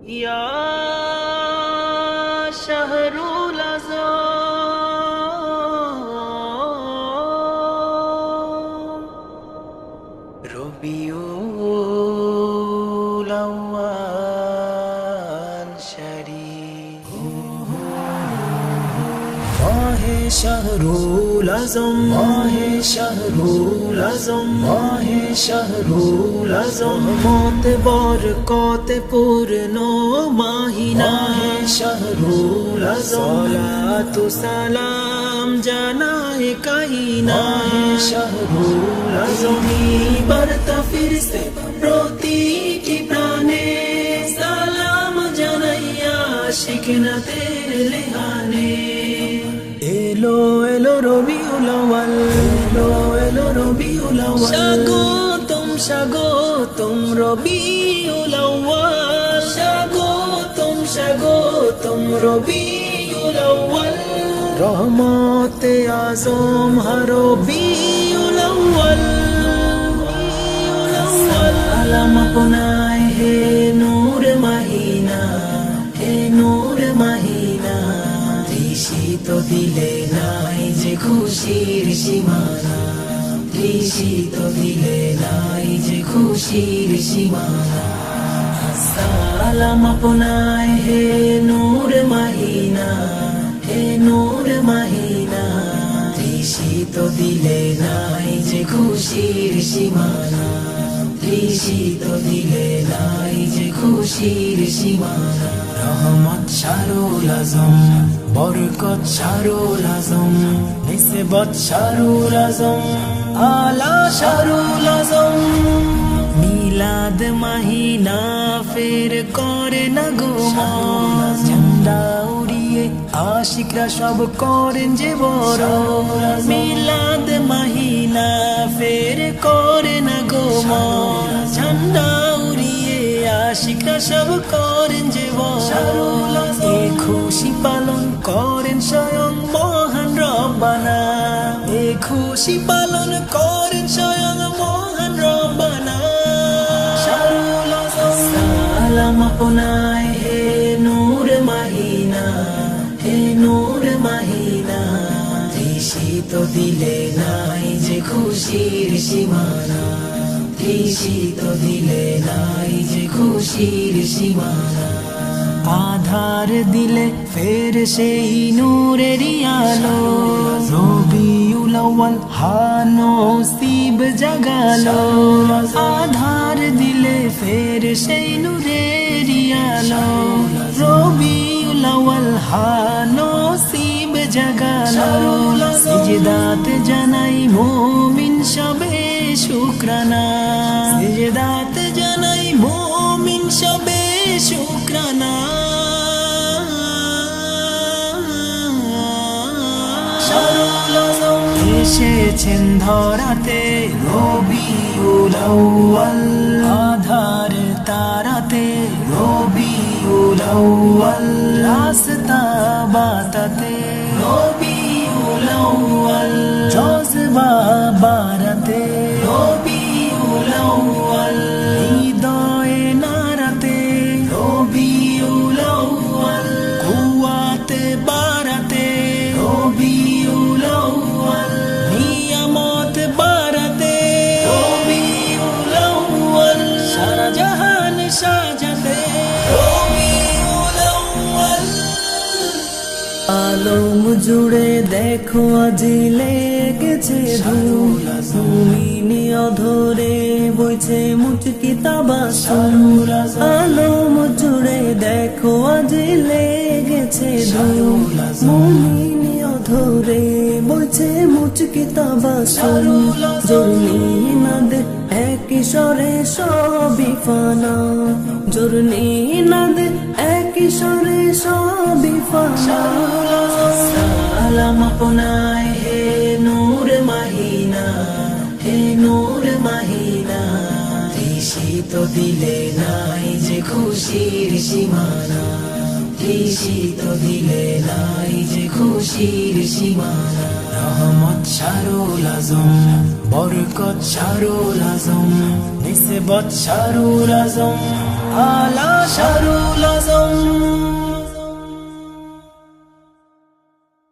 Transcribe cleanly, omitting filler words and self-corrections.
ইয়া শাহরুল আযম রবিউল আউয়াল শরীফ মাহে শাহরুল আযম মাহে শাহরুল আযম মাহে শাহরুল আযম মত বরকত পূর্ণ মাহিনা হে শাহরুল আযম সালাতু সালাম জানায়ে কাইনা হে শাহরুল আযম বার্তা ফিরছে প্রতিটি প্রাণে সালাম জানাইয়া শিখনাতের লেহানে এলো এলো রবিউল আউয়াল এলো এলো রবিউল আউয়াল স্বাগতম স্বাগতম রবিউল আউয়াল স্বাগতম স্বাগতম রবিউল আউয়াল রহমতে আযম রবিউল আউয়াল সালাম আপনায় হে নূর মাহিনা হে নূর মাহিনা তৃষিত দিলে নাই যে খুশির সীমানা তৃষিত দিলে নাই যে খুশির সীমানা সালাম আপনায় হে নূর মাহিনা হে নূর মাহিনা তৃষিত দিলে নাই যে খুশির সীমানা তৃষিত দিলে নাই যে খুশির সীমানা রহমত শাহরুল আযম বরকত শাহরুল আযম নিসবত শাহরুল আযম আলা শাহরুল আযম মিলাদ মাহিনা ফের করে না গুমান ঝান্ডা উড়িয়ে আশিকরা সব করেন যে বড় মিলাদ মাহিনা ফের করে না গুমান ঝান্ডা উড়িয়ে আশিকরা সব করেন যে বড় এই খুশি পালন করেন স্বয়ং মহান রব্বানা এই খুশি পালন করেন স্বয়ং মহান রব্বানা সালাম আপনায় হে নূর মাহিনা হে নূর মাহিনা তৃষিত দিলে নাই যে খুশির সীমানা তৃষিত দিলে নাই যে খুশির সীমানা আধার দিলে ফের সেই নূরেরই আলো রবিউল আউয়াল নসিব জাগালো আধার দিলে ফের সেই নূরেরই আলো রবিউল আউয়াল নসিব জাগালো সিজদাত জানাই মুমিন সবে শুকরানা সিজদাত জানাই মুমিন সবে শুকরানা এসেছেন ধরাতে রবিউল আউয়াল আধার তারাতে রবিউল আউয়াল রাস্তা বাতাতে রবিউল আউয়াল জজবা বারাতে রবিউল আউয়াল হৃদয়ে নারাতে রবিউল আউয়াল কুওয়াতে বারাতে রবিউল আউয়াল নিয়ামত বারাতে রবিউল আউয়াল সারা জাহান সাজাতে রবিউল আউয়াল আলম জুড়ে দেখো আজ লেগেছে ধুল মুমিনি অধরে বইছে মুচকি তাবাসসুম আলম জুড়ে দেখো আজ লেগেছে ধুল মুমিনি অধরে বইছে মুচকি তাবাসসুম জরনি নাদ একই স্বরে সবই ফানা জরনি নাদ একই স্বরে সবই ফানা সালাম আপনায় হে নূর মাহিনা হে নূর মাহিনা তৃষিত দিলে নাই যে খুশির সীমানা তৃষিত দিলে নাই যে খুশির সীমানা রহমত শাহরুল আযম বরকত শাহরুল আযম নিসবত শাহরুল আযম আলা শাহরুল